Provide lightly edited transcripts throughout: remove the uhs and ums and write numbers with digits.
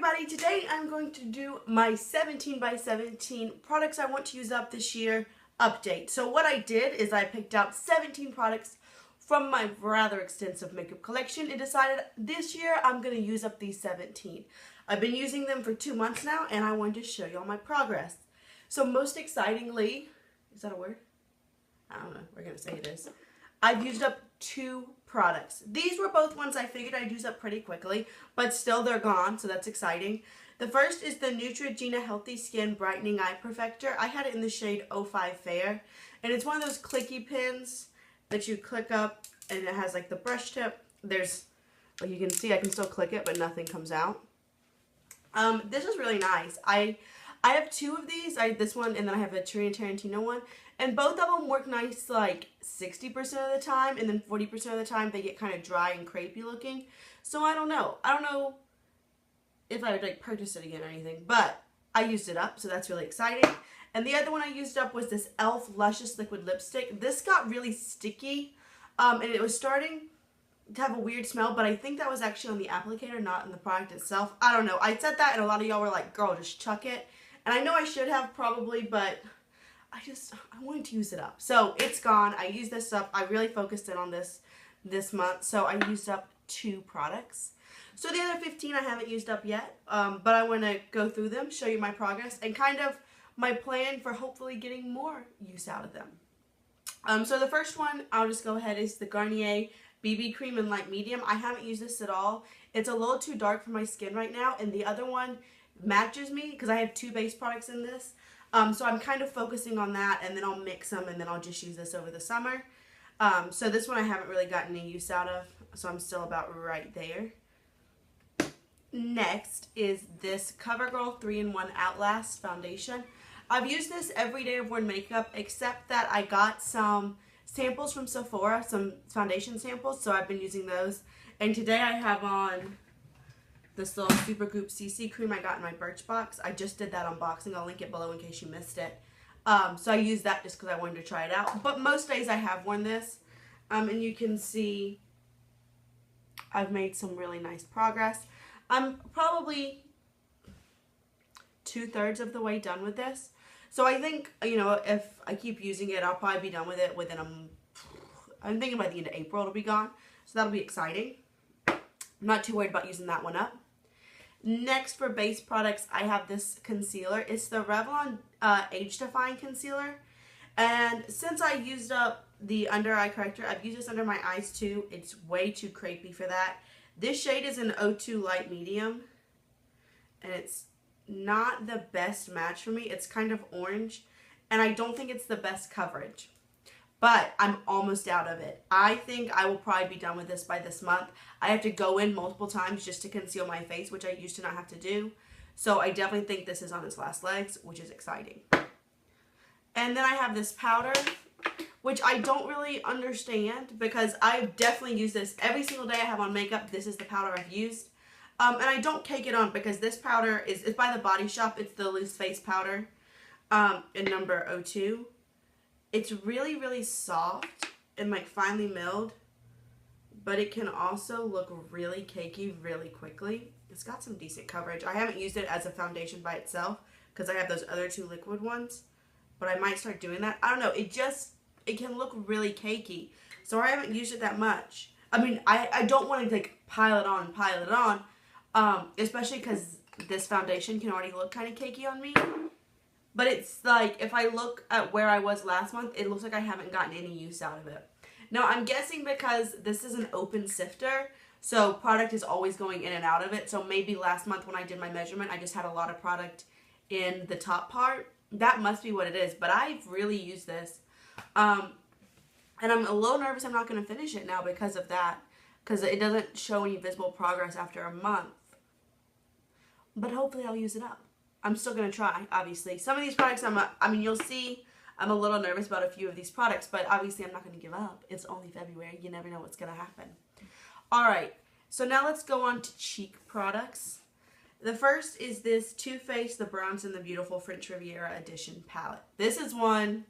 everybody, today I'm going to do my 17 by 17 products I want to use up this year update. So what I did is I picked out 17 products from my rather extensive makeup collection and decided this year I'm going to use up these 17. I've been using them for 2 months now and I wanted to show you all my progress. So most excitingly, is that a word? I don't know, we're going to say it is. I've used up 2 products. These were both ones I figured I'd use up pretty quickly, but still they're gone, so that's exciting. The first is the Neutrogena Healthy Skin Brightening Eye Perfector. I had it in the shade 05 Fair, and it's one of those clicky pins that you click up, and it has like the brush tip. There's, like you can see, I can still click it, but nothing comes out. This is really nice. I have 2 of these. This one, and then I have a Tarantino one. And both of them work nice like 60% of the time, and then 40% of the time they get kind of dry and crepey looking. So I don't know. I don't know if I would like purchase it again or anything, but I used it up, so that's really exciting. And the other one I used up was this e.l.f. Luscious Liquid Lipstick. This got really sticky, and it was starting to have a weird smell, but I think that was actually on the applicator, not in the product itself. I don't know. I said that, and a lot of y'all were like, girl, just chuck it. And I know I should have probably, but I wanted to use it up. So it's gone. I used this up. I really focused in on this month. So I used up 2 products. So the other 15 I haven't used up yet. But I want to go through them, show you my progress, and kind of my plan for hopefully getting more use out of them. So the first one, I'll just go ahead, is the Garnier BB Cream in Light Medium. I haven't used this at all. It's a little too dark for my skin right now. And the other one matches me because I have 2 base products in this. So I'm kind of focusing on that, and then I'll mix them, and then I'll just use this over the summer. So this one I haven't really gotten any use out of, so I'm still about right there. Next is this CoverGirl 3-in-1 Outlast Foundation. I've used this every day I've worn makeup, except that I got some samples from Sephora, some foundation samples, so I've been using those. And today I have on this little Supergoop CC cream I got in my Birchbox. I just did that unboxing. I'll link it below in case you missed it. So I used that just because I wanted to try it out. But most days I have worn this. And you can see I've made some really nice progress. I'm probably 2/3 of the way done with this. So I think, you know, if I keep using it, I'll probably be done with it within I'm thinking by the end of April it'll be gone. So that'll be exciting. I'm not too worried about using that one up. Next, for base products, I have this concealer. It's the Revlon Age Defying Concealer. And since I used up the under eye corrector, I've used this under my eyes too. It's way too crepey for that. This shade is an 02 Light Medium. And it's not the best match for me. It's kind of orange. And I don't think it's the best coverage. But I'm almost out of it. I think I will probably be done with this by this month. I have to go in multiple times just to conceal my face, which I used to not have to do. So I definitely think this is on its last legs, which is exciting. And then I have this powder, which I don't really understand because I've definitely used this every single day I have on makeup. This is the powder I've used. And I don't cake it on because this powder is by the Body Shop. It's the Loose Face Powder in number 02. It's really, really soft and like finely milled, but it can also look really cakey really quickly. It's got some decent coverage. I haven't used it as a foundation by itself because I have those other 2 liquid ones, but I might start doing that. I don't know. It can look really cakey, so I haven't used it that much. I mean, I don't want to like pile it on, especially because this foundation can already look kind of cakey on me. But it's like, if I look at where I was last month, it looks like I haven't gotten any use out of it. Now, I'm guessing because this is an open sifter, so product is always going in and out of it. So maybe last month when I did my measurement, I just had a lot of product in the top part. That must be what it is. But I've really used this. And I'm a little nervous I'm not going to finish it now because of that. Because it doesn't show any visible progress after a month. But hopefully I'll use it up. I'm still going to try, obviously. Some of these products, I mean, you'll see I'm a little nervous about a few of these products, but obviously I'm not going to give up. It's only February. You never know what's going to happen. All right, so now let's go on to cheek products. The first is this Too Faced The Bronze and the Beautiful French Riviera Edition palette. This is one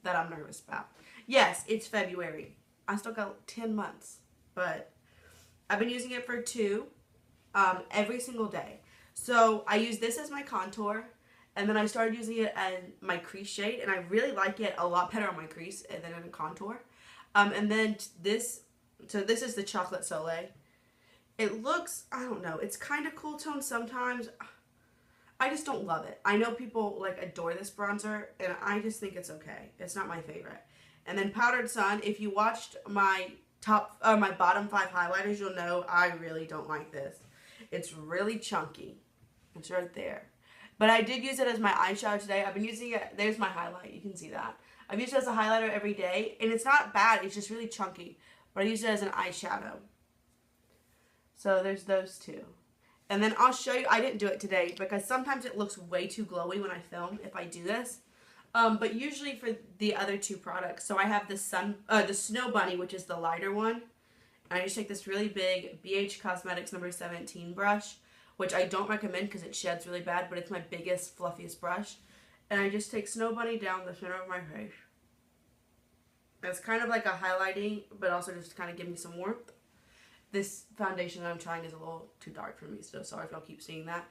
that I'm nervous about. Yes, it's February. I still got 10 months, but I've been using it for 2 every single day. So I use this as my contour, and then I started using it in my crease shade, and I really like it a lot better on my crease than in a contour. And then this, so this is the Chocolate Soleil. It looks, I don't know, it's kind of cool tone sometimes. I just don't love it. I know people like adore this bronzer, and I just think it's okay. It's not my favorite. And then Powdered Sun, if you watched my my bottom 5 highlighters, you'll know I really don't like this. It's really chunky. It's right there. But I did use it as my eyeshadow today. I've been using it, there's my highlight, you can see that. I've used it as a highlighter every day, and it's not bad, it's just really chunky. But I use it as an eyeshadow. So there's those two. And then I'll show you, I didn't do it today because sometimes it looks way too glowy when I film if I do this. But usually for the other 2 products, so I have the Snow Bunny, which is the lighter one. And I just take this really big BH Cosmetics number 17 brush, which I don't recommend because it sheds really bad, but it's my biggest, fluffiest brush. And I just take Snow Bunny down the center of my face. It's kind of like a highlighting, but also just kind of give me some warmth. This foundation that I'm trying is a little too dark for me, so sorry if y'all keep seeing that.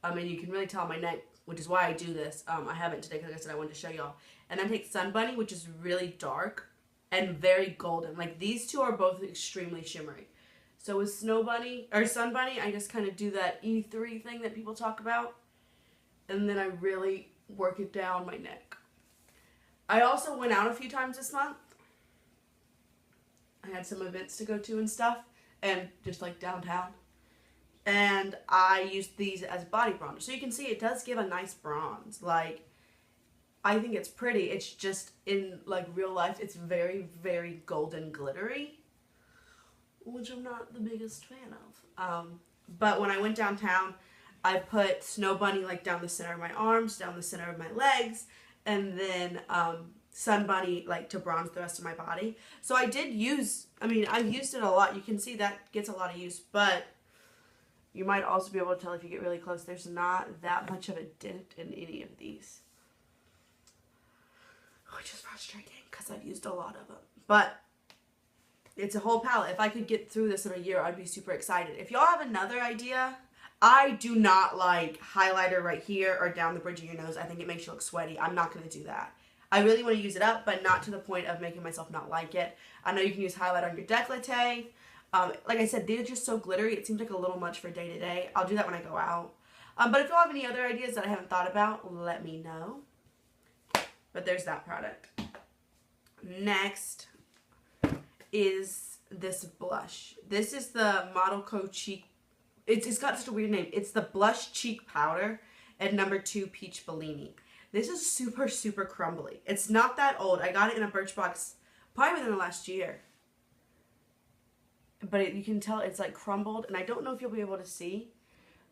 And you can really tell my neck, which is why I do this. I haven't today because like I said I wanted to show y'all. And then take Sun Bunny, which is really dark and very golden. Like these two are both extremely shimmery. So with Snow Bunny, or Sun Bunny, I just kind of do that E3 thing that people talk about. And then I really work it down my neck. I also went out a few times this month. I had some events to go to and stuff. And just like downtown. And I used these as body bronzer. So you can see it does give a nice bronze. Like, I think it's pretty. It's just in like real life, it's very, very golden glittery. Which I'm not the biggest fan of. But when I went downtown, I put Snow Bunny like down the center of my arms, down the center of my legs. And then Sun Bunny like to bronze the rest of my body. So I did use, I've used it a lot. You can see that gets a lot of use, but you might also be able to tell if you get really close, there's not that much of a dent in any of these. Which is frustrating because I've used a lot of them. But it's a whole palette. If I could get through this in a year, I'd be super excited. If y'all have another idea, I do not like highlighter right here or down the bridge of your nose. I think it makes you look sweaty. I'm not going to do that. I really want to use it up, but not to the point of making myself not like it. I know you can use highlight on your décolleté. Like I said, they're just so glittery. It seems like a little much for day to day. I'll do that when I go out. But if you all have any other ideas that I haven't thought about, let me know. But there's that product. Next is this blush. This is the Model Co Cheek. It's got such a weird name. It's the Blush Cheek Powder at number 2 Peach Bellini. This is super, super crumbly. It's not that old. I got it in a Birchbox probably within the last year. But you can tell it's like crumbled. And I don't know if you'll be able to see.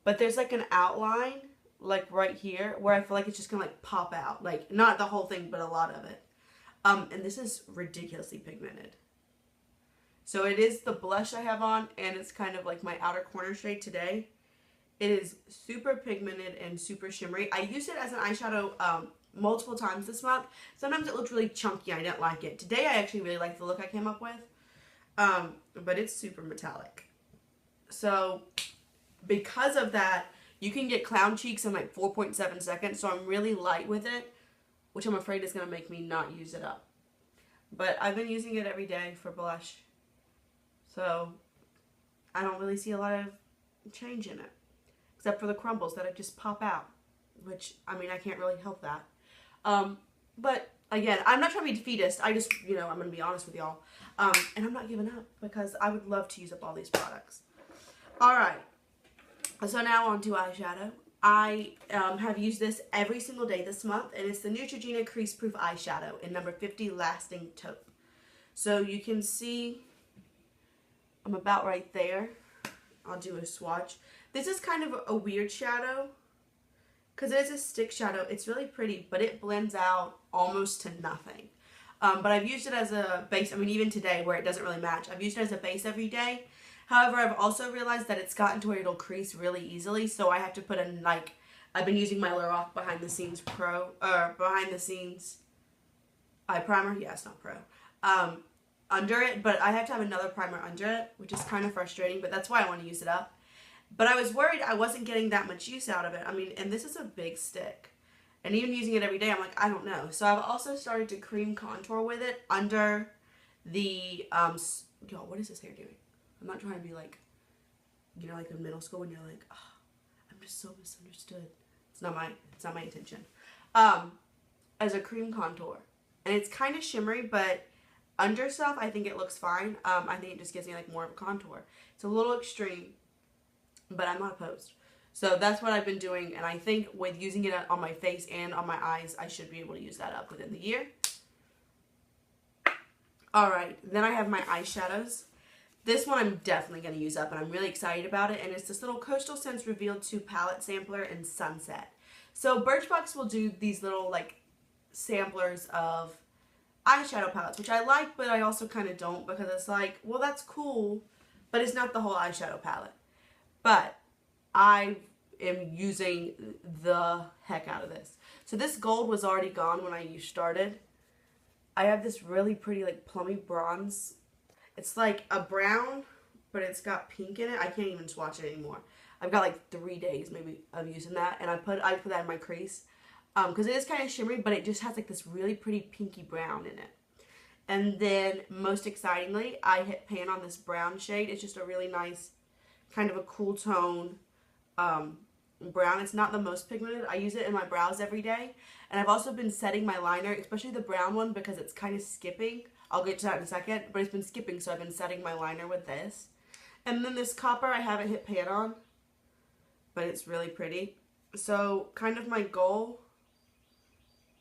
But there's like an outline like right here where I feel like it's just going to like pop out. Like not the whole thing, but a lot of it. And this is ridiculously pigmented. So it is the blush I have on. And it's kind of like my outer corner shade today. It is super pigmented and super shimmery. I used it as an eyeshadow multiple times this month. Sometimes it looked really chunky. I didn't like it. Today I actually really like the look I came up with. But it's super metallic. So because of that, you can get clown cheeks in like 4.7 seconds. So I'm really light with it, which I'm afraid is going to make me not use it up. But I've been using it every day for blush. So I don't really see a lot of change in it. Except for the crumbles that just pop out. Which, I can't really help that. But, again, I'm not trying to be defeatist. I just, I'm going to be honest with y'all. And I'm not giving up. Because I would love to use up all these products. Alright. So now on to eyeshadow. I have used this every single day this month. And it's the Neutrogena Crease Proof Eyeshadow in number 50 Lasting Taupe. So you can see I'm about right there. I'll do a swatch. This is kind of a weird shadow because it is a stick shadow. It's really pretty, but it blends out almost to nothing. But I've used it as a base. Even today where it doesn't really match. I've used it as a base every day. However, I've also realized that it's gotten to where it'll crease really easily. So I have to put in I've been using my Lorac Behind the Scenes eye primer. Yeah, it's not pro. Under it, but I have to have another primer under it, which is kind of frustrating, but that's why I want to use it up. But I was worried I wasn't getting that much use out of it. I mean, and this is a big stick. And even using it every day, I'm like, I don't know. So I've also started to cream contour with it under the, y'all, what is this hair doing? I'm not trying to be like, you know, like in middle school when you're like, oh, I'm just so misunderstood. It's not my intention. As a cream contour. And it's kind of shimmery, but under stuff, I think it looks fine. I think it just gives me like more of a contour. It's a little extreme, but I'm not opposed. So that's what I've been doing, and I think with using it on my face and on my eyes, I should be able to use that up within the year. Alright, then I have my eyeshadows. This one I'm definitely going to use up, and I'm really excited about it, and it's this little Coastal Scents Revealed 2 Palette Sampler in Sunset. So Birchbox will do these little, like, samplers of eyeshadow palettes, which I like, but I also kind of don't, because it's like, well, that's cool, but it's not the whole eyeshadow palette. But I am using the heck out of this. So this gold was already gone when I started. I have this really pretty like plummy bronze. It's like a brown, but it's got pink in it. I can't even swatch it anymore. I've got like 3 days maybe of using that, and I put that in my crease because it is kind of shimmery, but it just has like this really pretty pinky brown in it. And then most excitingly, I hit pan on this brown shade. It's just a really nice kind of a cool tone brown. It's not the most pigmented. I use it in my brows every day, and I've also been setting my liner, especially the brown one, because it's kind of skipping. I'll get to that in a second, but it's been skipping, so I've been setting my liner with this. And then this copper I haven't hit pan on, but it's really pretty. So kind of my goal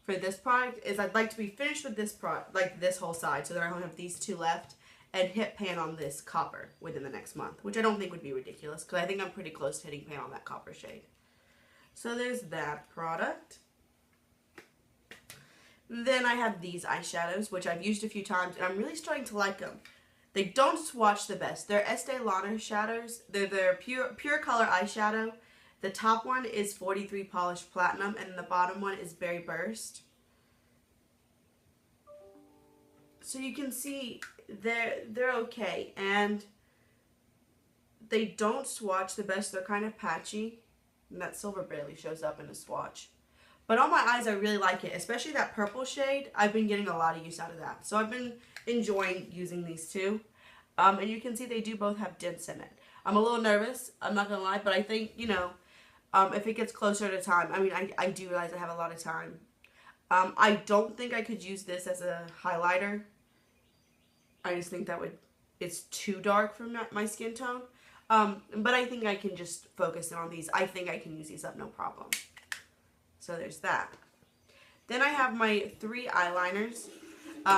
for this product is I'd like to be finished with this product, like this whole side, so that I only have these 2 left, and hit pan on this copper within the next month, which I don't think would be ridiculous, because I think I'm pretty close to hitting pan on that copper shade. So there's that product. Then I have these eyeshadows, which I've used a few times, and I'm really starting to like them. They don't swatch the best. They're Estee Lauder shadows. They're their pure color eyeshadow. The top one is 43 Polished Platinum, and the bottom one is Berry Burst. So you can see they're okay, and they don't swatch the best. They're kind of patchy, and that silver barely shows up in a swatch. But on my eyes, I really like it, especially that purple shade. I've been getting a lot of use out of that, so I've been enjoying using these two. And you can see they do both have dents in it. I'm a little nervous, I'm not gonna lie, but I think, you know, if it gets closer to time, I mean, I do realize I have a lot of time. I don't think I could use this as a highlighter. I just think that it's too dark for my skin tone. But I think I can just focus on these. I think I can use these up no problem. So there's that. Then I have my 3 eyeliners.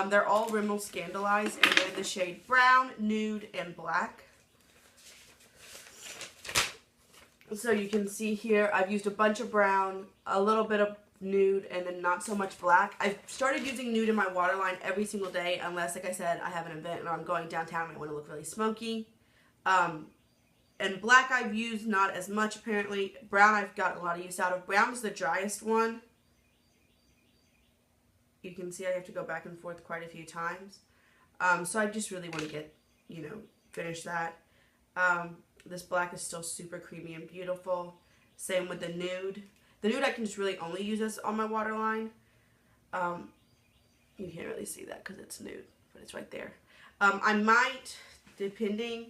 They're all Rimmel Scandaleyes, and they're the shade Brown, Nude, and Black. So you can see here, I've used a bunch of brown, a little bit of nude, and then not so much black. I've started using nude in my waterline every single day, unless, like I said, I have an event or I'm going downtown and I want to look really smoky. And black I've used not as much, apparently. Brown I've got a lot of use out of. Brown is the driest one. You can see I have to go back and forth quite a few times. So I just really want to get, you know, finish that. This black is still super creamy and beautiful. Same with the nude. The nude I can just really only use this on my waterline. You can't really see that because it's nude, but it's right there. I might, depending,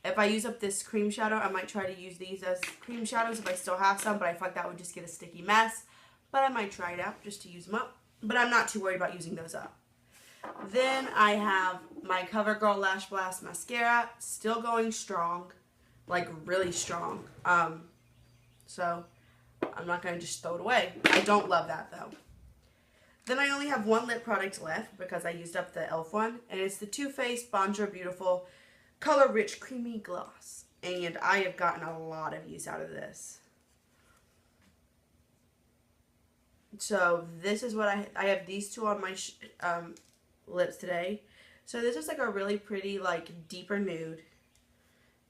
if I use up this cream shadow, I might try to use these as cream shadows if I still have some, but I feel like that would just get a sticky mess. But I might try it out just to use them up. But I'm not too worried about using those up. Then I have my CoverGirl Lash Blast Mascara, still going strong, like really strong. So I'm not going to just throw it away. I don't love that though. Then I only have 1 lip product left because I used up the e.l.f. one, and it's the Too Faced Bonjour Beautiful Color Rich Creamy Gloss. And I have gotten a lot of use out of this. So this is what I have these 2 on my lips today. So this is like a really pretty, like, deeper nude.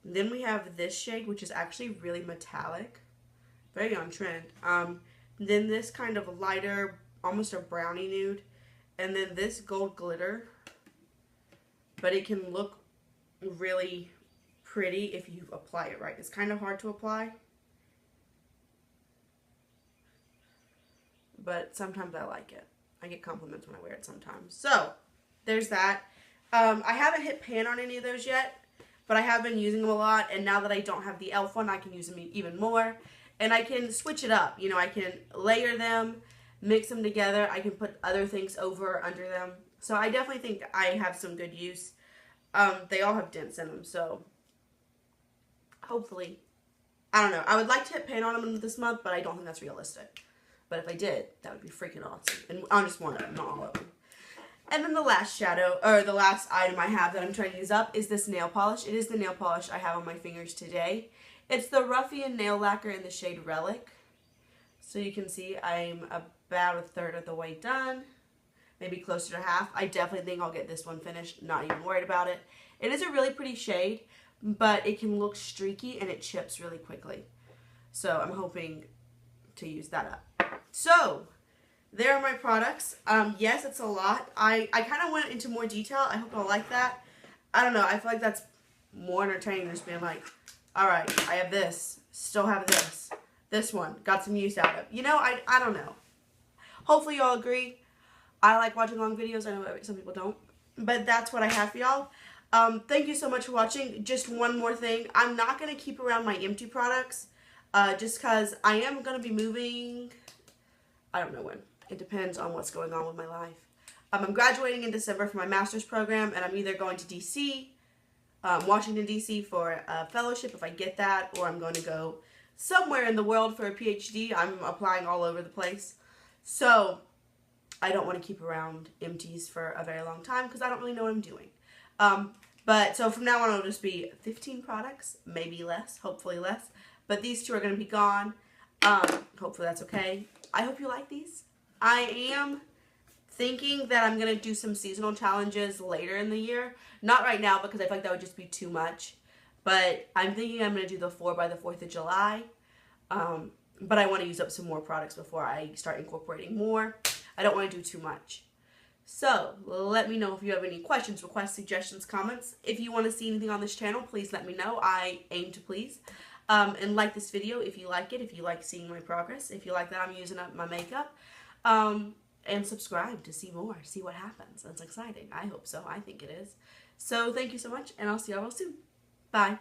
Then we have this shade, which is actually really metallic. Very on trend. Then this kind of lighter, almost a brownie nude. And then this gold glitter. But it can look really pretty if you apply it right. It's kind of hard to apply, but sometimes I like it. I get compliments when I wear it sometimes. So, there's that. I haven't hit pan on any of those yet, but I have been using them a lot, and now that I don't have the e.l.f. one, I can use them even more, and I can switch it up. You know, I can layer them, mix them together. I can put other things over or under them. So I definitely think I have some good use. They all have dents in them, so hopefully, I don't know. I would like to hit pan on them this month, but I don't think that's realistic. But if I did, that would be freaking awesome. And on just one of them, not all of them. And then the last shadow, or the last item I have that I'm trying to use up is this nail polish. It is the nail polish I have on my fingers today. It's the Ruffian Nail Lacquer in the shade Relic. So you can see I'm about a third of the way done. Maybe closer to half. I definitely think I'll get this one finished. Not even worried about it. It is a really pretty shade, but it can look streaky and it chips really quickly. So I'm hoping to use that up. So, there are my products. Yes, it's a lot. I kind of went into more detail. I hope I'll like that. I don't know. I feel like that's more entertaining than just being like, alright, I have this. Still have this. This one. Got some use out of. You know, I don't know. Hopefully y'all agree. I like watching long videos. I know some people don't. But that's what I have for y'all. Thank you so much for watching. Just one more thing. I'm not going to keep around my empty products. Just because I am going to be moving. I don't know when. It depends on what's going on with my life. I'm graduating in December for my master's program, and I'm either going to D.C., Washington, D.C. for a fellowship if I get that, or I'm going to go somewhere in the world for a PhD. I'm applying all over the place. So, I don't want to keep around empties for a very long time because I don't really know what I'm doing. But so from now on, it'll just be 15 products, maybe less, hopefully less. But these two are going to be gone. Hopefully that's okay. I hope you like these. I am thinking that I'm going to do some seasonal challenges later in the year. Not right now because I feel like that would just be too much. But I'm thinking I'm going to do the 4 by the 4th of July. But I want to use up some more products before I start incorporating more. I don't want to do too much. So, let me know if you have any questions, requests, suggestions, comments. If you want to see anything on this channel, please let me know. I aim to please. And like this video if you like it, if you like seeing my progress, if you like that I'm using up my makeup. And subscribe to see more, see what happens. That's exciting. I hope so. I think it is. So, thank you so much, and I'll see y'all real soon. Bye.